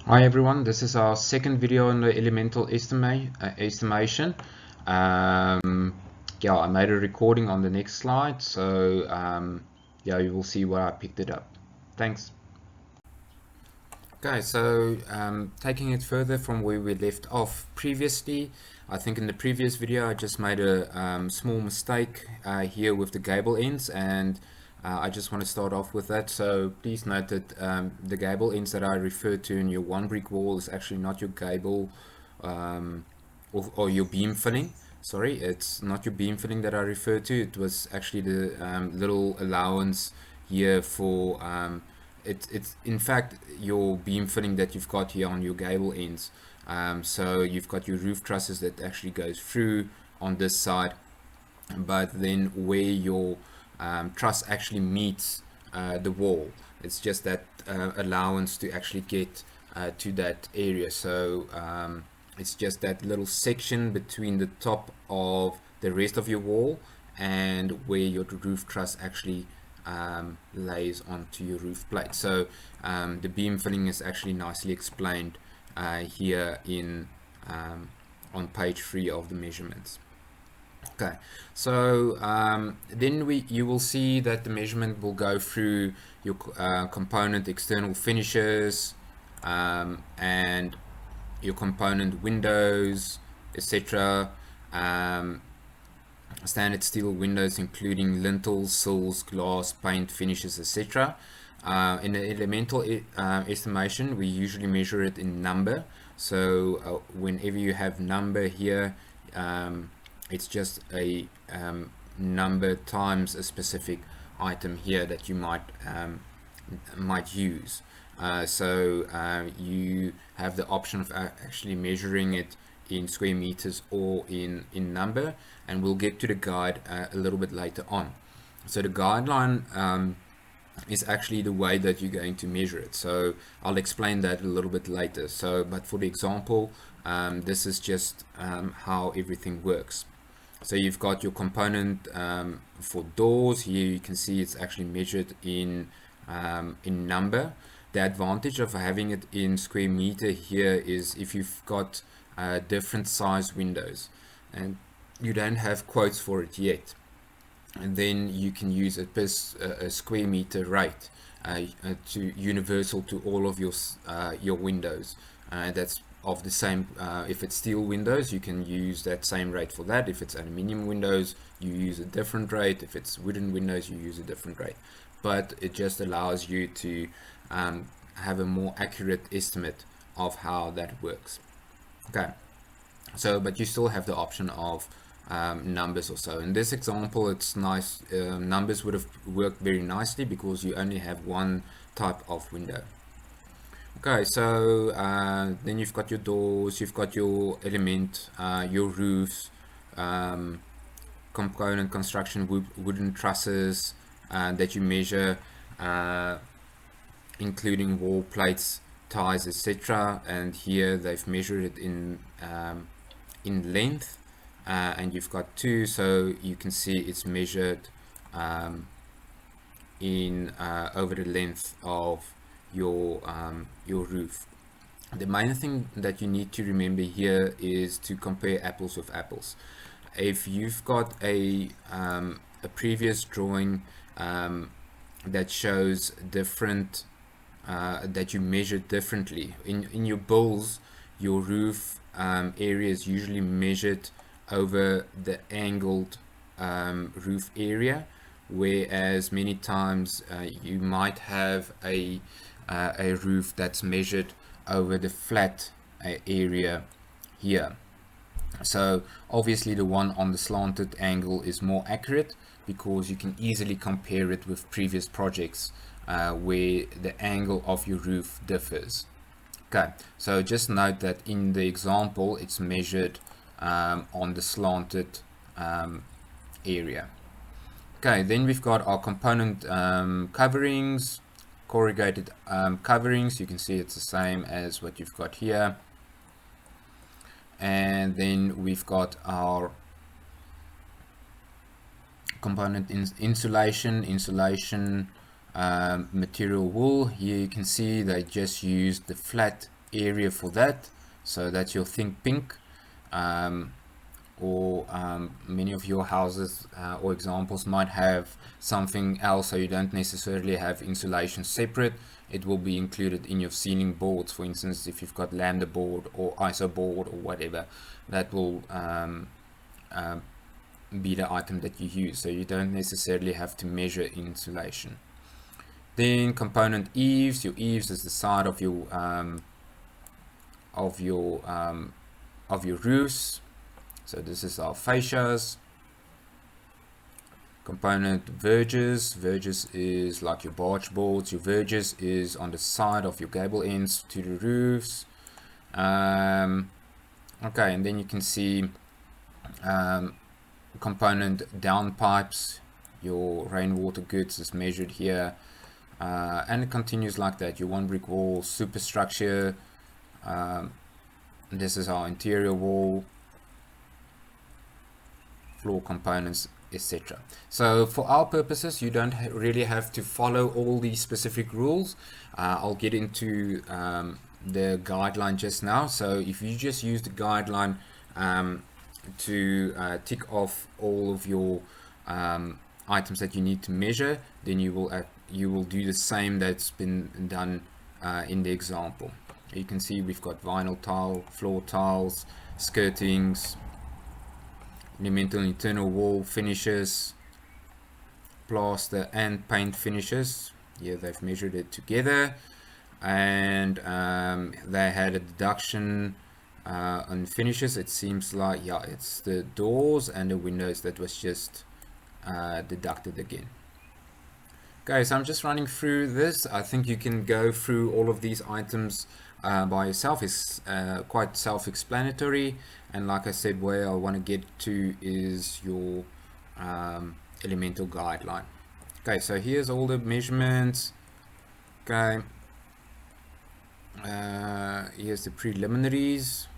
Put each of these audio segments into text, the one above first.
Hi everyone, this is our second video on the elemental estimation. Yeah, I made a recording on the next slide, so yeah, you will see where I picked it up. Thanks. Okay, so taking it further from where we left off previously, I think in the previous video I just made a small mistake here with the gable ends, and I just want to start off with that. So please note that the gable ends that I referred to in your one brick wall is actually not your gable or your beam filling. Sorry, it's not your beam filling that I referred to. It was actually the little allowance here for it's in fact your beam filling that you've got here on your gable ends. So you've got your roof trusses that actually goes through on this side, but then where your truss actually meets the wall, it's just that allowance to actually get to that area. So it's just that little section between the top of the rest of your wall and where your roof truss actually lays onto your roof plate. So the beam filling is actually nicely explained here in on page 3 of the measurements. Okay, so then you will see that the measurement will go through your component external finishes and your component windows, etc. Standard steel windows including lintels, sills, glass, paint, finishes, etc. In the elemental estimation, we usually measure it in number. So whenever you have number here, it's just a number times a specific item here that you might use. So you have the option of actually measuring it in square meters or in number, and we'll get to the guide a little bit later on. So the guideline is actually the way that you're going to measure it. So I'll explain that a little bit later. So, but for the example, this is just how everything works. So you've got your component for doors. Here you can see it's actually measured in number. The advantage of having it in square meter here is if you've got different size windows and you don't have quotes for it yet, and then you can use a square meter rate to universal to all of your windows. That's of the same. If it's steel windows, you can use that same rate for that. If it's aluminium windows, you use a different rate. If it's wooden windows, you use a different rate. But it just allows you to have a more accurate estimate of how that works. Okay, so but you still have the option of numbers or so. In this example, it's nice. Numbers would have worked very nicely because you only have one type of window. Okay, so then you've got your doors, you've got your element, your roofs, component construction, wooden trusses that you measure, including wall plates, ties, etc. And here they've measured it in length, and you've got 2, so you can see it's measured in over the length of your roof. The main thing that you need to remember here is to compare apples with apples. If you've got a previous drawing that shows different that you measure differently in your bills, your roof area is usually measured over the angled roof area, whereas many times you might have a roof that's measured over the flat area here. So obviously the one on the slanted angle is more accurate because you can easily compare it with previous projects where the angle of your roof differs. Okay, so just note that in the example it's measured on the slanted area. Okay, then we've got our component coverings, corrugated coverings. You can see it's the same as what you've got here. And then we've got our component insulation material wool. Here you can see they just used the flat area for that. So that's your think pink, or many of your houses or examples might have something else, so you don't necessarily have insulation separate. It will be included in your ceiling boards. For instance, if you've got lambda board or iso board or whatever, that will be the item that you use, so you don't necessarily have to measure insulation. Then component eaves. Your eaves is the side of your roofs. So this is our fascias. Component verges. Verges is like your barge boards. Your verges is on the side of your gable ends to the roofs. Okay, and then you can see component downpipes. Your rainwater goods is measured here, and it continues like that. Your one brick wall superstructure. This is our interior wall, floor components, etc. So for our purposes, you don't really have to follow all these specific rules. I'll get into the guideline just now. So if you just use the guideline to tick off all of your items that you need to measure, then you will do the same that's been done in the example. You can see we've got vinyl tile, floor tiles, skirtings, elemental internal wall finishes, plaster and paint finishes. Here they've measured it together, and they had a deduction on finishes. It seems like, yeah, it's the doors and the windows that was just deducted again. Okay, so I'm just running through this. I think you can go through all of these items by yourself. It's quite self-explanatory, and like I said, where I want to get to is your elemental guideline. Okay, so here's all the measurements. Okay, here's the preliminaries.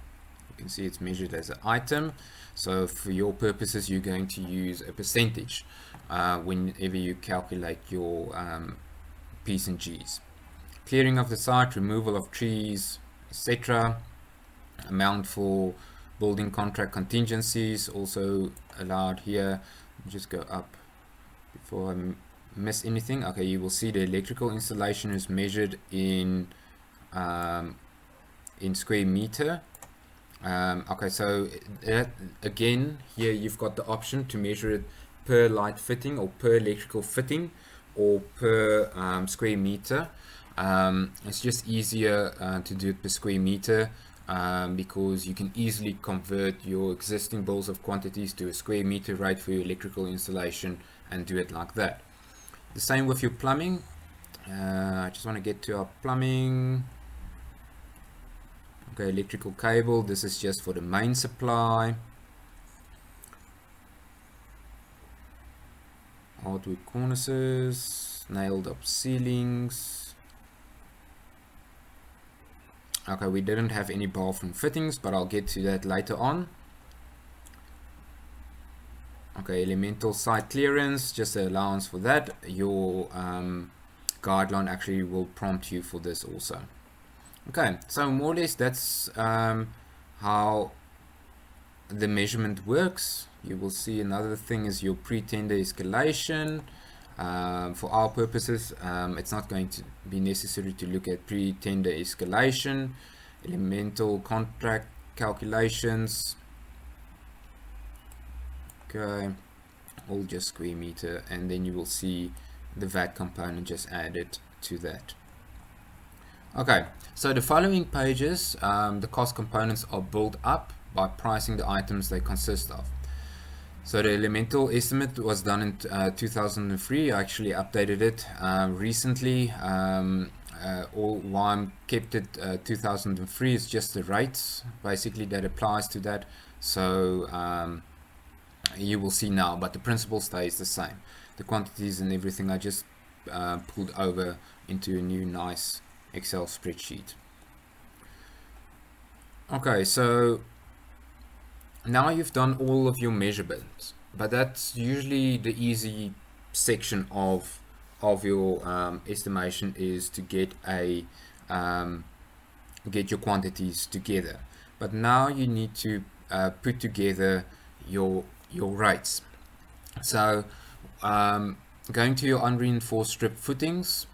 You can see it's measured as an item. So for your purposes, you're going to use a percentage whenever you calculate your P's and G's. Clearing of the site, removal of trees, etc. Amount for building contract contingencies also allowed here. Just go up before I miss anything. Okay, you will see the electrical installation is measured in square meter. Okay, so again, here you've got the option to measure it per light fitting or per electrical fitting or per square meter. It's just easier to do it per square meter because you can easily convert your existing bills of quantities to a square meter rate for your electrical installation and do it like that. The same with your plumbing. I just want to get to our plumbing. Okay, electrical cable, this is just for the main supply. Hardwood cornices, nailed up ceilings. Okay, we didn't have any bathroom fittings, but I'll get to that later on. Okay, elemental site clearance, just an allowance for that. Your guideline actually will prompt you for this also. Okay, so more or less that's how the measurement works. You will see another thing is your pre-tender escalation. For our purposes, it's not going to be necessary to look at pre-tender escalation. Elemental contract calculations. Okay, all just square meter, and then you will see the VAT component just added to that. Okay, so the following pages, the cost components are built up by pricing the items they consist of. So the elemental estimate was done in 2003. I actually updated it recently. Why I'm kept it 2003 is just the rates basically that applies to that. So you will see now, but the principle stays the same. The quantities and everything I just pulled over into a new nice Excel spreadsheet. Okay, so now you've done all of your measurements, but that's usually the easy section of your estimation, is to get a get your quantities together. But now you need to put together your rates. So going to your unreinforced strip footings.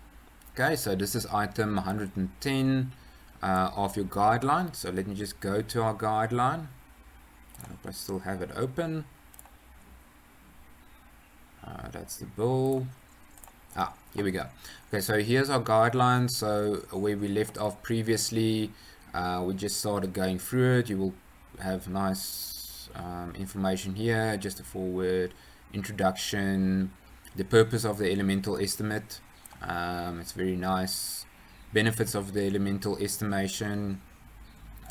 Okay, so this is item 110 of your guideline. So let me just go to our guideline. I hope I still have it open. That's the bill. Here we go. Okay, so here's our guidelines. So where we left off previously, we just started going through it. You will have nice information here, just a forward, introduction, the purpose of the elemental estimate. It's very nice. Benefits of the elemental estimation,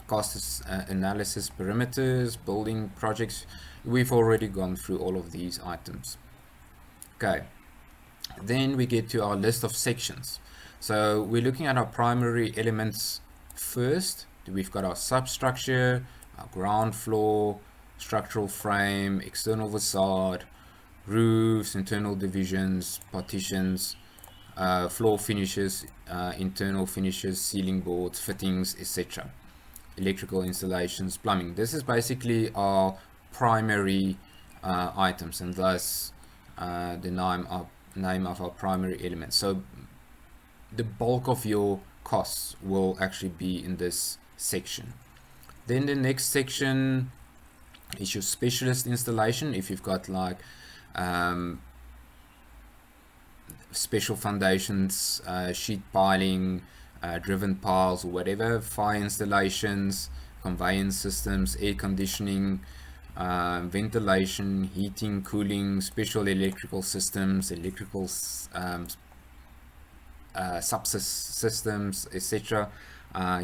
cost analysis, parameters, building projects. We've already gone through all of these items. Okay, then we get to our list of sections. So we're looking at our primary elements first. We've got our substructure, our ground floor, structural frame, external facade, roofs, internal divisions, partitions, floor finishes, internal finishes, ceiling boards, fittings, etc. Electrical installations, plumbing. This is basically our primary items, and thus the name of our primary elements. So the bulk of your costs will actually be in this section. Then the next section is your specialist installation. If you've got like special foundations, sheet piling, driven piles or whatever, fire installations, conveyance systems, air conditioning, ventilation, heating, cooling, special electrical systems, electrical subsystems, etc.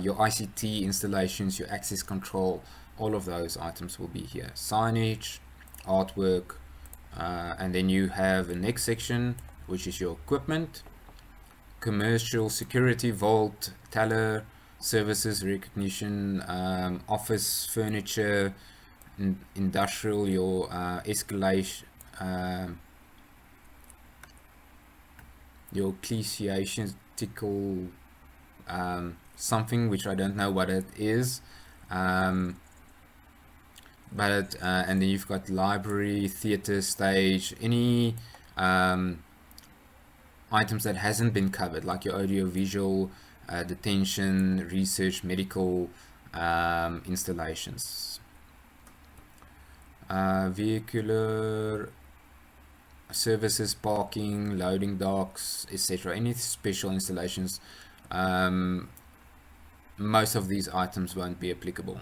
Your ICT installations, your access control, all of those items will be here. Signage, artwork, and then you have the next section, which is your equipment, commercial, security, vault, teller, services, recognition, office furniture, industrial, your escalation, your ecclesiastical something which I don't know what it is, and then you've got library, theater, stage, any items that hasn't been covered, like your audio visual, detention, research, medical installations, vehicular services, parking, loading docks, etc. Any special installations, most of these items won't be applicable.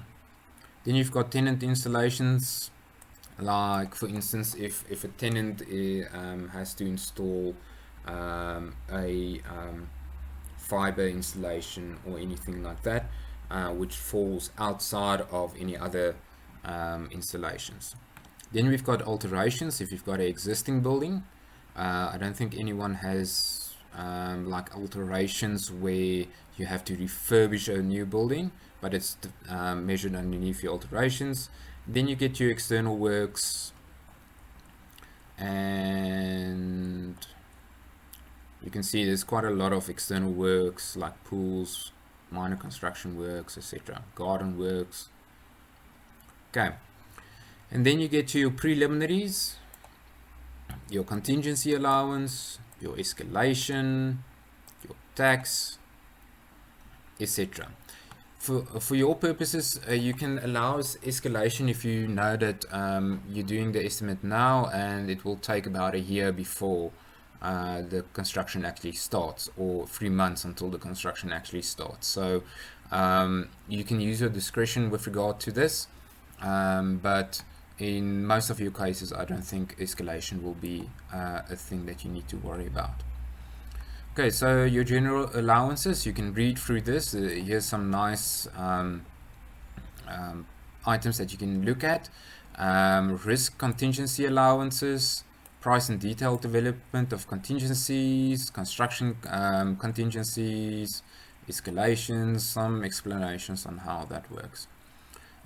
Then you've got tenant installations, like for instance, if a tenant has to install a fiber installation or anything like that, which falls outside of any other installations. Then we've got alterations. If you've got an existing building, I don't think anyone has like alterations where you have to refurbish a new building, but it's measured underneath your alterations. Then you get your external works, and you can see there's quite a lot of external works like pools, minor construction works, etc., garden works. Okay, and then you get to your preliminaries, your contingency allowance, your escalation, your tax, etc. For your purposes, you can allow escalation if you know that you're doing the estimate now and it will take about a year before the construction actually starts, or 3 months until the construction actually starts. So you can use your discretion with regard to this, but in most of your cases I don't think escalation will be a thing that you need to worry about. Okay, so your general allowances, you can read through this. Here's some nice items that you can look at. Risk contingency allowances, price and detailed development of contingencies, construction contingencies, escalations, some explanations on how that works.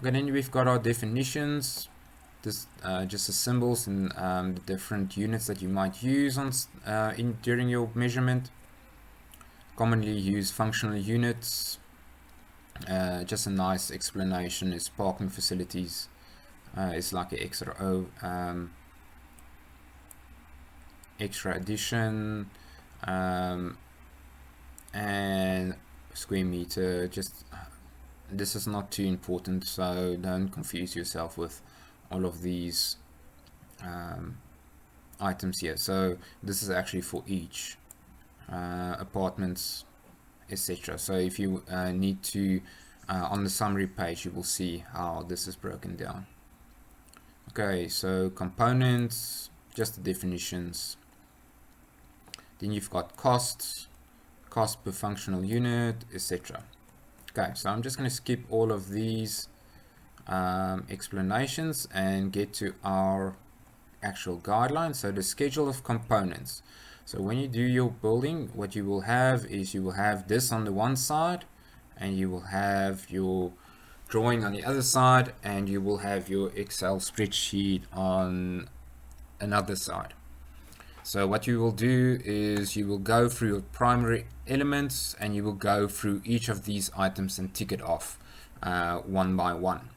Okay, then we've got our definitions. This just the symbols and the different units that you might use on during your measurement. Commonly used functional units, Just a nice explanation is parking facilities is like an extra addition, and square meter. Just this is not too important, so don't confuse yourself with all of these items here. So this is actually for each apartments, etc. So if you need to on the summary page, you will see how this is broken down. Okay, so components, just the definitions. Then you've got costs, cost per functional unit, etc. Okay, so I'm just going to skip all of these explanations and get to our actual guidelines. So the schedule of components. So when you do your building, what you will have is you will have this on the one side, and you will have your drawing on the other side, and you will have your Excel spreadsheet on another side. So what you will do is you will go through your primary elements, and you will go through each of these items and tick it off one by one.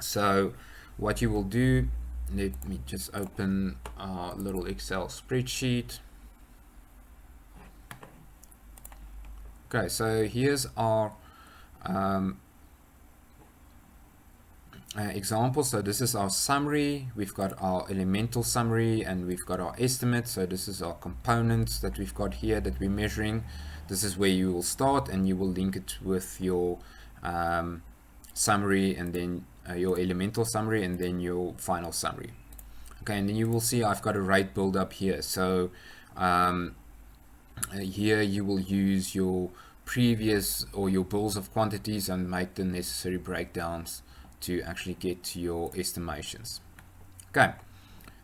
So what you will do, let me just open our little Excel spreadsheet. Okay, so here's our example. So this is our summary. We've got our elemental summary, and we've got our estimate. So this is our components that we've got here that we're measuring. This is where you will start, and you will link it with your summary, and then your elemental summary, and then your final summary. Okay, and then you will see I've got a rate build up here. So here you will use your previous or your bills of quantities and make the necessary breakdowns to actually get to your estimations. Okay,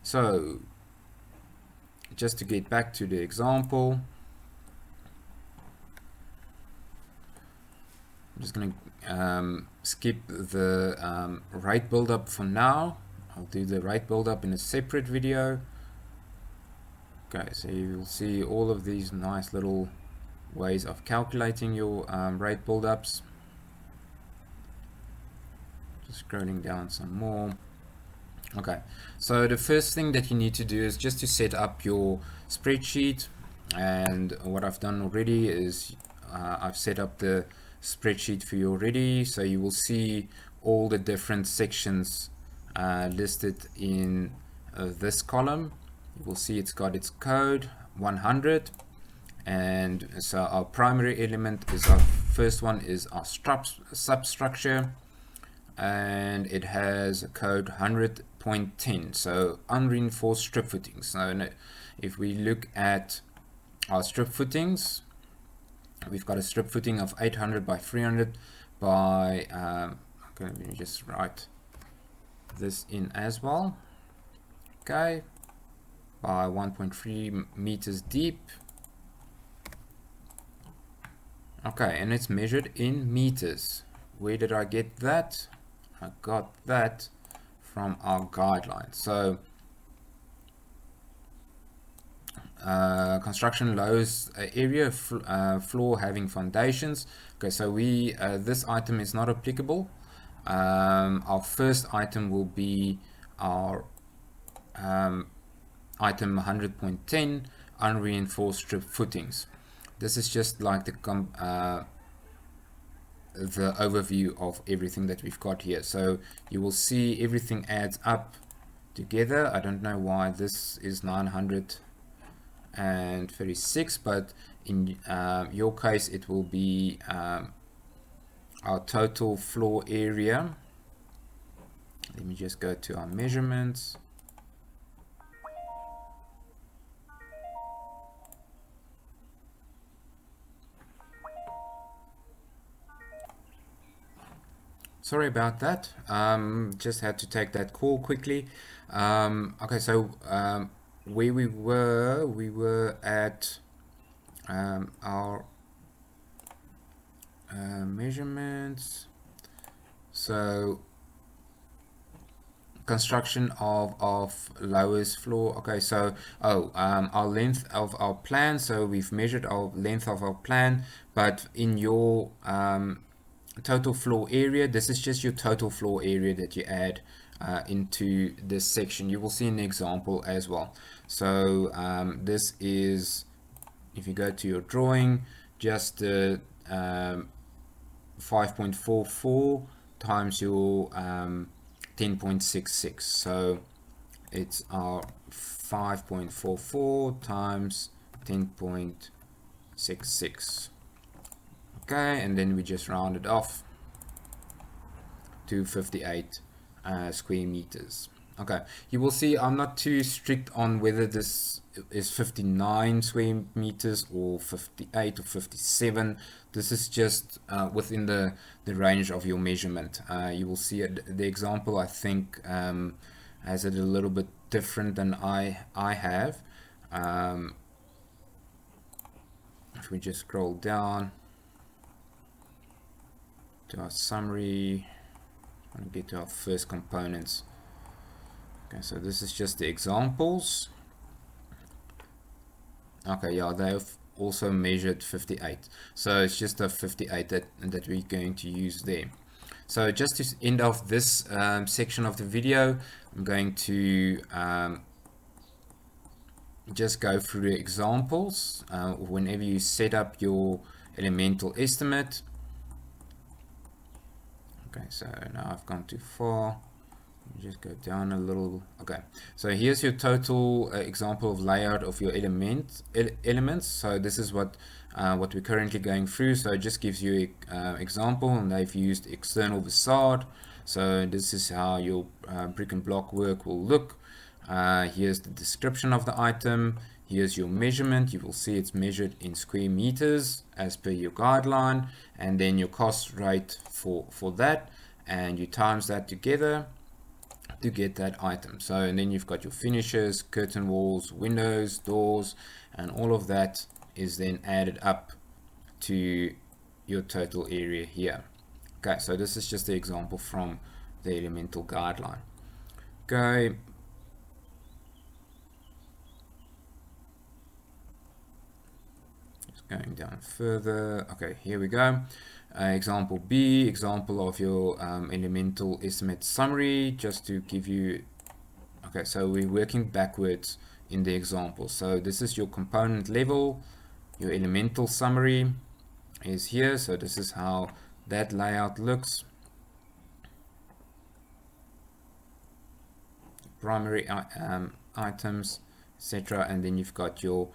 so just to get back to the example, I'm just going to skip the rate build-up for now. I'll do the rate build-up in a separate video. Okay, so you'll see all of these nice little ways of calculating your rate build-ups. Just scrolling down some more. Okay, so the first thing that you need to do is just to set up your spreadsheet, and what I've done already is I've set up the spreadsheet for you already, so you will see all the different sections listed in this column. You will see it's got its code 100, and so our primary element is our first one is our substructure, and it has a code 100.10, so unreinforced strip footings. So if we look at our strip footings, we've got a strip footing of 800 by 300 by okay, let me just write this in as well. Okay, by 1.3 meters deep. Okay, and it's measured in meters. Where did I get that? I got that from our guidelines. So construction lowest area floor having foundations. Okay, so we this item is not applicable. Our first item will be our item 100.10 unreinforced strip footings. This is just like the overview of everything that we've got here. So you will see everything adds up together. I don't know why this is 936, but in your case it will be our total floor area. Let me just go to our measurements. Sorry about that. Just had to take that call quickly. Okay, so where we were at our measurements. So construction of lowest floor. Okay, so our length of our plan. So we've measured our length of our plan, but in your total floor area. This is just your total floor area that you add into this section. You will see an example as well. So this is, if you go to your drawing, just 5.44 times your 10.66. So it's our 5.44 times 10.66. Okay, and then we just round it off to 58 square meters. Okay, you will see I'm not too strict on whether this is 59 square meters or 58 or 57. This is just within the range of your measurement. You will see it, the example I think has it a little bit different than I have. If we just scroll down to our summary and get to our first components. Okay, so this is just the examples. Okay, yeah, they've also measured 58, so it's just a 58 that we're going to use there. So just to end off this section of the video, I'm going to just go through the examples. Whenever you set up your elemental estimate. Okay, so now I've gone too far. Just go down a little. Okay, so here's your total example of layout of your elements. So this is what we're currently going through. So it just gives you an example, and they've used external facade. So this is how your brick and block work will look. Here's the description of the item. Here's your measurement. You will see it's measured in square meters as per your guideline, and then your cost rate for that, and you times that together to get that item. So, and then you've got your finishes, curtain walls, windows, doors, and all of that is then added up to your total area here. Okay, so this is just the example from the elemental guideline. Okay. Going down further. Okay, here we go. Example B, example of your elemental estimate summary, just to give you. Okay, so we're working backwards in the example. So this is your component level. Your elemental summary is here. So this is how that layout looks. Primary items, etc. And then you've got your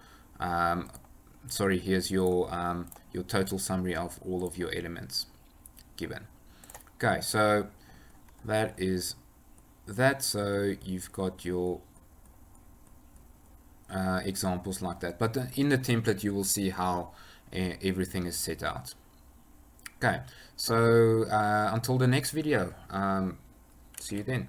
here's your total summary of all of your elements given. Okay, so that is that. So you've got your examples like that, but in the template you will see how everything is set out. Okay, so until the next video, see you then.